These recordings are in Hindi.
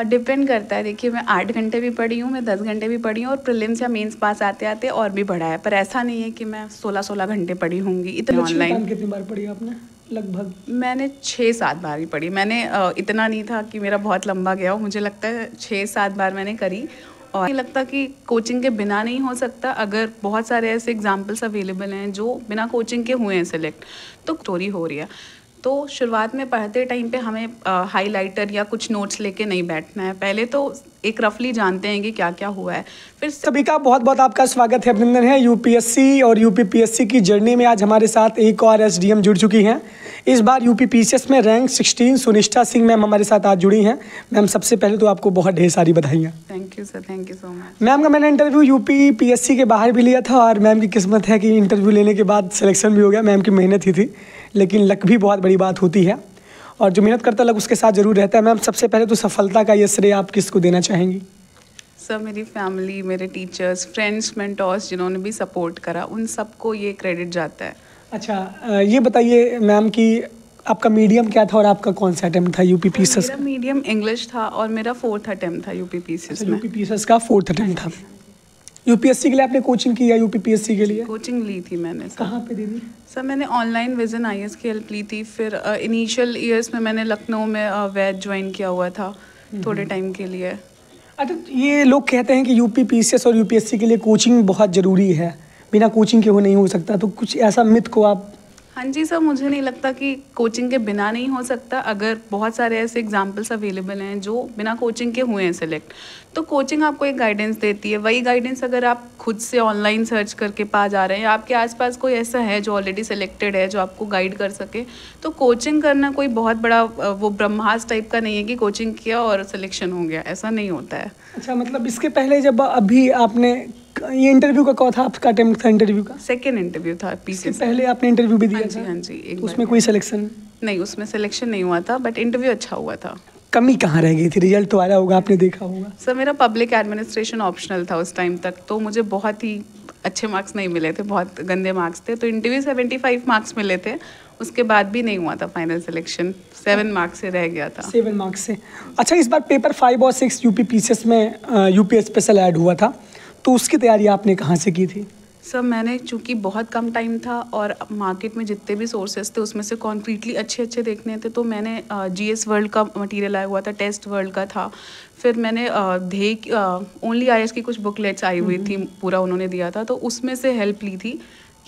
डिपेंड करता है। देखिए मैं 8 घंटे भी पढ़ी हूँ, मैं 10 घंटे भी पढ़ी हूँ और प्रीलिम्स या मेंस पास आते आते और भी पढ़ा है, पर ऐसा नहीं है कि मैं 16-16 घंटे पढ़ी होंगी इतने ऑनलाइन। कितनी बार पढ़ी आपने? लगभग मैंने 6-7 बार ही पढ़ी। मैंने इतना नहीं था कि मेरा बहुत लंबा गया हो, मुझे लगता है 6-7 बार मैंने करी। और नहीं लगता कि कोचिंग के बिना नहीं हो सकता। अगर बहुत सारे ऐसे एग्जाम्पल्स अवेलेबल हैं जो बिना कोचिंग के हुए हैं सेलेक्ट, तो स्टोरी हो रही है। तो शुरुआत में पढ़ते टाइम पे हमें हाइलाइटर या कुछ नोट्स लेके नहीं बैठना है। पहले तो एक रफली जानते हैं कि क्या क्या हुआ है, फिर सभी का बहुत बहुत आपका स्वागत है, अभिनंदन है। यूपीएससी और यूपीपीएससी की जर्नी में आज हमारे साथ एक और एसडीएम जुड़ चुकी हैं। इस बार यूपीपीसीएस में रैंक 16 सुनिष्ठा सिंह मैम हमारे साथ आज जुड़ी हैं। मैम सबसे पहले तो आपको बहुत ढेर सारी बधाइयाँ। Thank you sir, thank you so much. Ma'am का मैंने इंटरव्यू यूपीपीएससी के बाहर भी लिया था और मैम की किस्मत है कि इंटरव्यू लेने के बाद सिलेक्शन भी हो गया। मैम की मेहनत ही थी, लेकिन लक भी बहुत बड़ी बात होती है और जो मेहनत करता लक उसके साथ ज़रूर रहता है। मैम सबसे पहले तो सफलता का ये श्रेय आप किसको देना चाहेंगी? सर मेरी फैमिली, मेरे टीचर्स, फ्रेंड्स, मेंटोर्स जिन्होंने भी सपोर्ट करा, उन सबको ये क्रेडिट जाता है। अच्छा, ये बताइए मैम कि आपका मीडियम क्या था और आपका कौन सा अटेम्प्ट था यूपीपीसीएस? मेरा मीडियम इंग्लिश था और मेरा 4th अटेम्प्ट था यूपीपीसीएस में। यूपीपीसीएस का 4th अटेम्प्ट था। यूपीएससी के लिए आपने कोचिंग की या यूपीपीएससी के लिए? कोचिंग ली थी मैंने सर। कहाँ पे दी थी? सर मैंने ऑनलाइन विजन आईएएस की हेल्प ली थी। फिर इनिशियल ईयर्स में मैंने लखनऊ में वैद ज्वाइन किया हुआ था थोड़े टाइम के लिए। अच्छा, ये लोग कहते हैं कि यूपीपीसीएस और यूपीएससी के लिए कोचिंग बहुत ज़रूरी है, बिना कोचिंग के वो नहीं हो सकता, तो कुछ ऐसा मिथ को आप? हाँ जी सर, मुझे नहीं लगता कि कोचिंग के बिना नहीं हो सकता। अगर बहुत सारे ऐसे एग्जाम्पल्स अवेलेबल हैं जो बिना कोचिंग के हुए हैं सेलेक्ट, तो कोचिंग आपको एक गाइडेंस देती है। वही गाइडेंस अगर आप खुद से ऑनलाइन सर्च करके पा जा रहे हैं या आपके आसपास कोई ऐसा है जो ऑलरेडी सिलेक्टेड है जो आपको गाइड कर सके, तो कोचिंग करना कोई बहुत बड़ा वो ब्रह्मास्त्र टाइप का नहीं है कि कोचिंग किया और सिलेक्शन हो गया, ऐसा नहीं होता है। अच्छा, मतलब इसके पहले जब अभी आपने ये इंटरव्यू का कौन था आपका अटेम्प्ट था इंटरव्यू का? सेकेंड इंटरव्यू था पीसीएस। पहले आपने इंटरव्यू भी दिया था? हाँ जी, एक उसमें कोई सिलेक्शन नहीं, उसमें सिलेक्शन नहीं हुआ था, बट इंटरव्यू अच्छा हुआ था। कमी कहाँ रह गई थी? रिजल्ट तो आया होगा, आपने देखा होगा। सर मेरा पब्लिक एडमिनिस्ट्रेशन ऑप्शनल था उस टाइम तक, तो मुझे बहुत ही अच्छे मार्क्स नहीं मिले थे, बहुत गंदे मार्क्स थे। तो इंटरव्यू 75 मार्क्स मिले थे, उसके बाद भी नहीं हुआ था फाइनल सिलेक्शन, 7 मार्क्स से रह गया था। 7 मार्क्स से। अच्छा, इस बार पेपर 5 और 6 यूपीपीसीएस में यूपी स्पेशल ऐड हुआ था, तो उसकी तैयारी आपने कहाँ से की थी? सर मैंने चूँकि बहुत कम टाइम था और मार्केट में जितने भी सोर्सेज थे उसमें से कॉन्क्रीटली अच्छे अच्छे देखने थे, तो मैंने जीएस वर्ल्ड का मटेरियल आया हुआ था, टेस्ट वर्ल्ड का था। फिर मैंने ओनली आईएएस की कुछ बुकलेट्स आई हुई थी, पूरा उन्होंने दिया था, तो उसमें से हेल्प ली थी।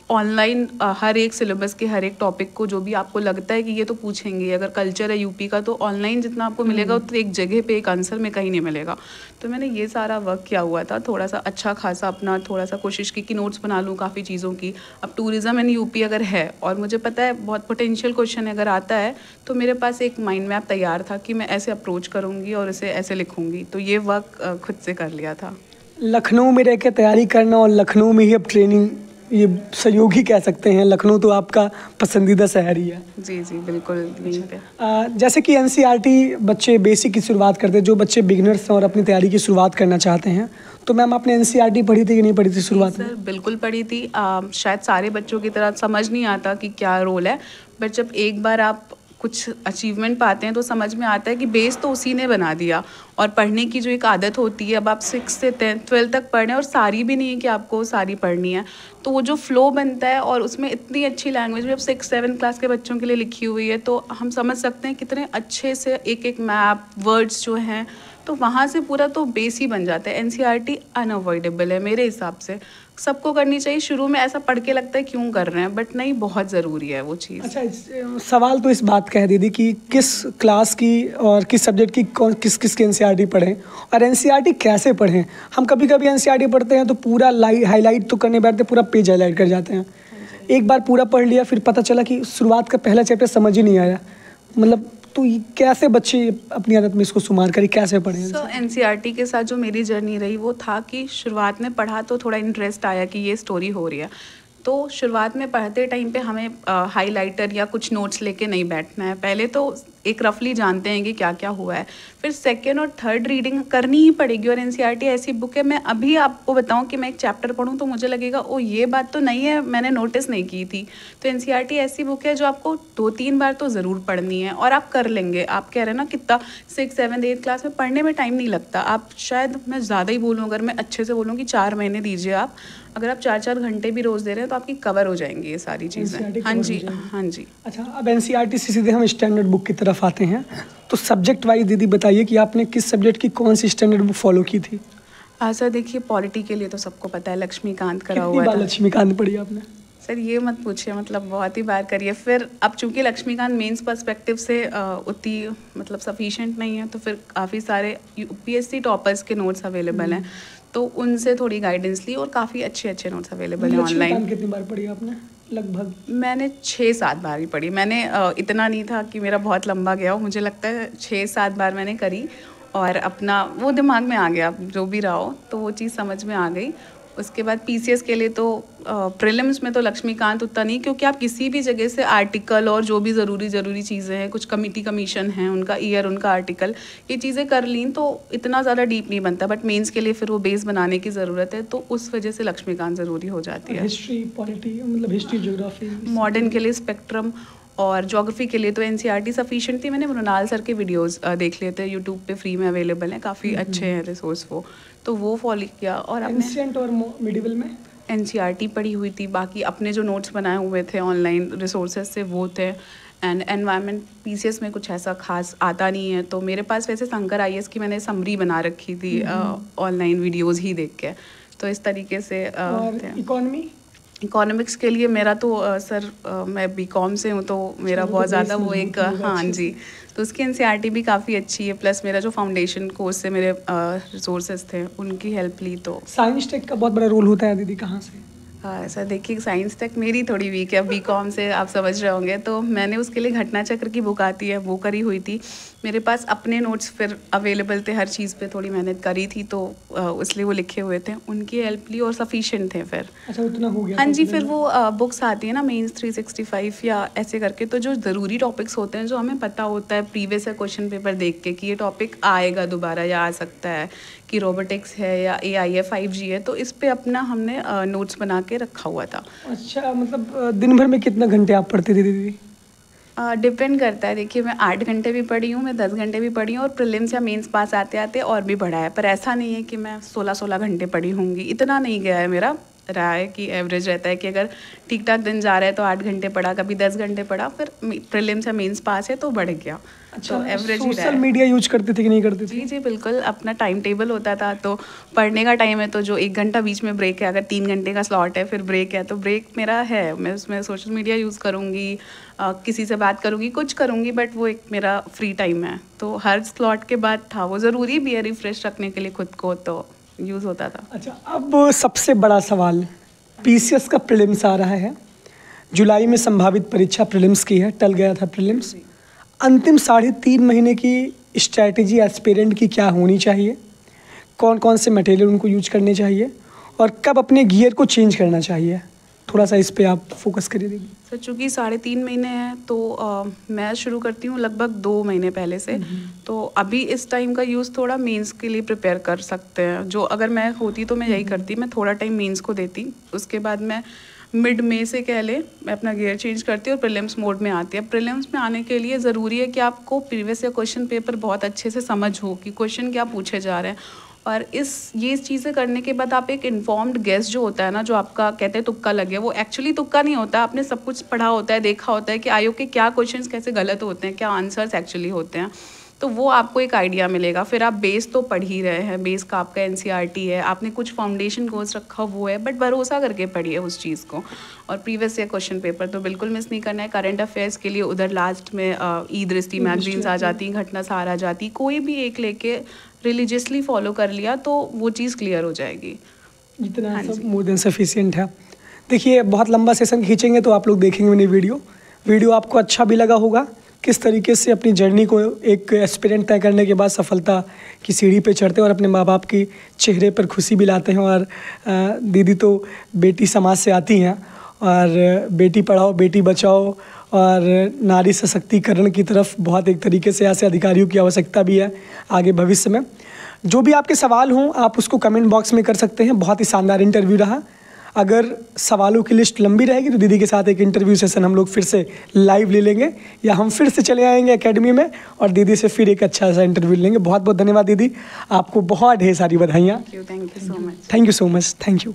ऑनलाइन हर एक सिलेबस के हर एक टॉपिक को जो भी आपको लगता है कि ये तो पूछेंगे, अगर कल्चर है यूपी का तो ऑनलाइन जितना आपको मिलेगा उतना एक जगह पे एक आंसर में कहीं नहीं मिलेगा। तो मैंने ये सारा वर्क किया हुआ था, थोड़ा सा अच्छा खासा अपना थोड़ा सा कोशिश की कि नोट्स बना लूँ काफ़ी चीज़ों की। अब टूरिज़्म इन यूपी अगर है और मुझे पता है बहुत पोटेंशियल क्वेश्चन अगर आता है, तो मेरे पास एक माइंड मैप तैयार था कि मैं ऐसे अप्रोच करूँगी और इसे ऐसे लिखूँगी, तो ये वर्क खुद से कर लिया था। लखनऊ में रह के तैयारी करना और लखनऊ में ही अब ट्रेनिंग, ये सहयोगी कह सकते हैं। लखनऊ तो आपका पसंदीदा शहर ही है। जी जी बिल्कुल यहीं पे। जैसे कि एनसीईआरटी बच्चे बेसिक की शुरुआत करते हैं, जो बच्चे बिगिनर्स हैं और अपनी तैयारी की शुरुआत करना चाहते हैं, तो मैम आपने एनसीईआरटी पढ़ी थी कि नहीं पढ़ी थी शुरुआत में? सर बिल्कुल पढ़ी थी। शायद सारे बच्चों की तरह समझ नहीं आता कि क्या रोल है, बट जब एक बार आप कुछ अचीवमेंट पाते हैं तो समझ में आता है कि बेस तो उसी ने बना दिया। और पढ़ने की जो एक आदत होती है, अब आप 6 से 12 तक पढ़ रहे हैं और सारी भी नहीं है कि आपको सारी पढ़नी है, तो वो जो फ्लो बनता है और उसमें इतनी अच्छी लैंग्वेज भी अब 6-7 क्लास के बच्चों के लिए लिखी हुई है, तो हम समझ सकते हैं कितने अच्छे से एक एक मैप वर्ड्स जो हैं, तो वहाँ से पूरा तो बेस ही बन जाता है। एनसीईआरटी अनअवॉइडेबल है मेरे हिसाब से, सबको करनी चाहिए। शुरू में ऐसा पढ़ के लगता है क्यों कर रहे हैं, बट नहीं, बहुत ज़रूरी है वो चीज़। अच्छा, सवाल तो इस बात का है दीदी कि किस क्लास की और किस सब्जेक्ट की किस किस की एनसीईआरटी पढ़ें और एनसीईआरटी कैसे पढ़ें। हम कभी कभी एनसीईआरटी पढ़ते हैं तो पूरा हाईलाइट तो करने बैठते, पूरा पेज हाईलाइट कर जाते हैं। एक बार पूरा पढ़ लिया, फिर पता चला कि शुरुआत का पहला चैप्टर समझ ही नहीं आया, मतलब तो कैसे बच्चे अपनी आदत में इसको सुधार करें, कैसे पढ़ें? सर एनसीईआरटी के साथ जो मेरी जर्नी रही वो था कि शुरुआत में पढ़ा तो थोड़ा इंटरेस्ट आया कि ये स्टोरी हो रही है, तो शुरुआत में पढ़ते टाइम पे हमें हाइलाइटर या कुछ नोट्स लेके नहीं बैठना है। पहले तो एक रफली जानते हैं कि क्या क्या हुआ है। फिर सेकेंड और थर्ड रीडिंग करनी ही पड़ेगी। और एनसीईआरटी ऐसी बुक है, मैं अभी आपको बताऊं कि मैं एक चैप्टर पढूं तो मुझे लगेगा ओ ये बात तो नहीं है, मैंने नोटिस नहीं की थी। तो एनसीईआरटी ऐसी बुक है जो आपको 2-3 बार तो ज़रूर पढ़नी है और आप कर लेंगे। आप कह रहे हैं ना कितना 6, 7, 8 क्लास में पढ़ने में टाइम नहीं लगता। आप शायद, मैं ज़्यादा ही बोलूँ, अगर मैं अच्छे से बोलूँ कि 4 महीने दीजिए आप, अगर आप 4-4 घंटे भी रोज़ दे रहे हैं तो आपकी कवर हो जाएंगी ये सारी चीज़ें। हाँ जी, हाँ जी। अच्छा, अब एनसीईआरटी से सीधे हम स्टैंडर्ड बुक की तरफ आते हैं। तो सब्जेक्ट वाइज दीदी बताइए कि आपने किस सब्जेक्ट की कौन सी स्टैंडर्ड बुक फॉलो की थी? सर देखिए, पॉलिटी के लिए तो सबको पता है लक्ष्मीकांत करा कितनी हुआ बार था। लक्ष्मीकांत पढ़ी आपने? सर ये मत पूछिए, मतलब बहुत ही बार करिए। फिर अब चूंकि लक्ष्मीकांत मेंस पर्सपेक्टिव से उतनी मतलब सफिशिएंट नहीं है, तो फिर काफ़ी सारे यूपीएससी टॉपर्स के नोट्स अवेलेबल हैं, तो उनसे थोड़ी गाइडेंस ली और काफ़ी अच्छे अच्छे नोट्स अवेलेबल हैं ऑनलाइन। लक्ष्मीकांत कितनी बार पढ़ी आपने लगभग? मैंने 6-7 बार ही पढ़ी। मैंने इतना नहीं था कि मेरा बहुत लंबा गया हो, मुझे लगता है 6-7 बार मैंने करी और अपना वो दिमाग में आ गया, जो भी रहा हो तो वो चीज़ समझ में आ गई। उसके बाद पीसीएस के लिए तो प्रीलिम्स में तो लक्ष्मीकांत उतना नहीं, क्योंकि आप किसी भी जगह से आर्टिकल और जो भी ज़रूरी चीज़ें हैं, कुछ कमेटी कमीशन हैं उनका ईयर, उनका आर्टिकल, ये चीज़ें कर ली तो इतना ज़्यादा डीप नहीं बनता। बट मेंस के लिए फिर वो बेस बनाने की ज़रूरत है, तो उस वजह से लक्ष्मीकांत ज़रूरी हो जाती है। हिस्ट्री, पॉलिटी, मतलब हिस्ट्री, ज्योग्राफी, मॉडर्न के लिए स्पेक्ट्रम, और ज्योग्राफी के लिए तो एनसीईआरटी सफिशिएंट थी। मैंने मृणाल सर के वीडियोस देख लिए थे, यूट्यूब पे फ्री में अवेलेबल हैं, काफ़ी अच्छे हैं रिसोर्स तो वो फॉलो किया। और एंशिएंट और मिडिवल में एनसीईआरटी पढ़ी हुई थी, बाकी अपने जो नोट्स बनाए हुए थे ऑनलाइन रिसोर्सेज से वो थे। एंड एनवायरनमेंट पीसीएस में कुछ ऐसा खास आता नहीं है, तो मेरे पास वैसे शंकर आईएएस की मैंने समरी बना रखी थी ऑनलाइन वीडियोज़ ही देख के, तो इस तरीके से। और इकोनॉमिक्स के लिए मेरा तो सर मैं बीकॉम से हूँ, तो मेरा बहुत ज़्यादा वो एक हाँ जी, तो उसकी एनसीईआरटी भी काफ़ी अच्छी है। प्लस मेरा जो फाउंडेशन कोर्स से मेरे रिसोर्सेज थे उनकी हेल्प ली। तो साइंस टेक का बहुत बड़ा रोल होता है दीदी, कहाँ से? सर देखिए, साइंस टेक मेरी थोड़ी वीक है, बीकॉम से आप समझ रहे होंगे, तो मैंने उसके लिए घटना चक्र की बुक आती है वो करी हुई थी। मेरे पास अपने नोट्स फिर अवेलेबल थे, हर चीज़ पे थोड़ी मेहनत करी थी, तो इसलिए वो लिखे हुए थे, उनकी हेल्प ली और सफिशिएंट थे फिर। अच्छा, उतना हो गया? हाँ जी, फिर वो बुक्स आती है ना मेंस 365 या ऐसे करके, तो जो ज़रूरी टॉपिक्स होते हैं, जो हमें पता होता है प्रीवियस या क्वेश्चन पेपर देख के कि ये टॉपिक आएगा दोबारा या आ सकता है, कि रोबोटिक्स है या एआई है, 5G है, तो इस पे अपना हमने नोट्स बना के रखा हुआ था। अच्छा, मतलब दिन भर में कितने घंटे आप पढ़ती थी दीदी? डिपेंड करता है। देखिए, मैं 8 घंटे भी पढ़ी हूँ, मैं 10 घंटे भी पढ़ी हूँ, और प्रीलिम्स या मेंस पास आते आते और भी पढ़ा है, पर ऐसा नहीं है कि मैं 16-16 घंटे पढ़ी होंगी, इतना नहीं गया है। मेरा रहा है कि एवरेज रहता है कि अगर ठीक ठाक दिन जा रहा है तो 8 घंटे पढ़ा, कभी 10 घंटे पढ़ा, फिर प्रीलिम्स या मेंस पास है तो बढ़ गया। अच्छा, तो एवरेज ही रहा सोशल है। मीडिया यूज करते थे कि नहीं करते थे? जी जी बिल्कुल, अपना टाइम टेबल होता था, तो पढ़ने का टाइम है तो जो 1 घंटा बीच में ब्रेक है, अगर 3 घंटे का स्लॉट है फिर ब्रेक है, तो ब्रेक मेरा है, मैं उसमें सोशल मीडिया यूज़ करूँगी, किसी से बात करूँगी, कुछ करूँगी, बट वो एक मेरा फ्री टाइम है। तो हर स्लॉट के बाद था, वो ज़रूरी भी है रिफ्रेश रखने के लिए खुद को, तो यूज़ होता था। अच्छा, अब सबसे बड़ा सवाल, पीसीएस का प्रीलिम्स आ रहा है, जुलाई में संभावित परीक्षा प्रीलिम्स की है, टल गया था प्रीलिम्स। अंतिम 3.5 महीने की स्ट्रैटेजी एस्पिरेंट की क्या होनी चाहिए? कौन कौन से मटेरियल उनको यूज करने चाहिए और कब अपने गियर को चेंज करना चाहिए? थोड़ा सा इस पे आप फोकस करिए दीदी। सर चूँकि 3.5 महीने हैं, तो मैं शुरू करती हूँ लगभग 2 महीने पहले से, तो अभी इस टाइम का यूज़ थोड़ा मेंस के लिए प्रिपेयर कर सकते हैं। जो अगर मैं होती तो मैं यही करती, मैं थोड़ा टाइम मेंस को देती, उसके बाद मैं मिड में से कह ले मैं अपना गियर चेंज करती हूँ और प्रीलिम्स मोड में आती है। प्रीलिम्स में आने के लिए ज़रूरी है कि आपको प्रीवियस या क्वेश्चन पेपर बहुत अच्छे से समझ हो कि क्वेश्चन क्या पूछे जा रहे हैं, और ये चीज़ें करने के बाद आप एक इन्फॉर्म्ड गेस जो होता है ना, जो आपका कहते हैं तुक्का लगे, वो एक्चुअली तुक्का नहीं होता, आपने सब कुछ पढ़ा होता है, देखा होता है कि आयोग के क्या क्वेश्चंस कैसे गलत होते हैं, क्या आंसर्स एक्चुअली होते हैं, तो वो आपको एक आइडिया मिलेगा। फिर आप बेस तो पढ़ ही रहे हैं, बेस का आपका एनसीईआरटी है, आपने कुछ फाउंडेशन कोर्स रखा वो है, बट भरोसा करके पढ़िए उस चीज़ को। और प्रीवियस ईयर क्वेश्चन पेपर तो बिल्कुल मिस नहीं करना है। करंट अफेयर्स के लिए उधर लास्ट में ई दृष्टि मैगजीन्स आ जाती, घटना सार आ जाती, कोई भी एक लेके रिलीजियसली फॉलो कर लिया तो वो चीज़ क्लियर हो जाएगी। जितना सब मोर देन सफिशिएंट है। देखिए, बहुत लंबा सेशन खींचेंगे तो आप लोग देखेंगे मेरी वीडियो आपको अच्छा भी लगा होगा, किस तरीके से अपनी जर्नी को एक एस्पिरेंट तय करने के बाद सफलता की सीढ़ी पे चढ़ते हैं और अपने माँ बाप की चेहरे पर खुशी भी लाते हैं। और दीदी तो बेटी समाज से आती हैं, और बेटी पढ़ाओ बेटी बचाओ और नारी सशक्तिकरण की तरफ बहुत एक तरीके से ऐसे अधिकारियों की आवश्यकता भी है आगे भविष्य में। जो भी आपके सवाल हों आप उसको कमेंट बॉक्स में कर सकते हैं। बहुत ही शानदार इंटरव्यू रहा। अगर सवालों की लिस्ट लंबी रहेगी तो दीदी के साथ एक इंटरव्यू सेशन हम लोग फिर से लाइव ले लेंगे, या हम फिर से चले आएंगे एकेडमी में और दीदी से फिर एक अच्छा सा इंटरव्यू लेंगे। बहुत बहुत धन्यवाद दीदी, आपको बहुत ढेर सारी बधाइयाँ। Thank you so much. Thank you so much. Thank you.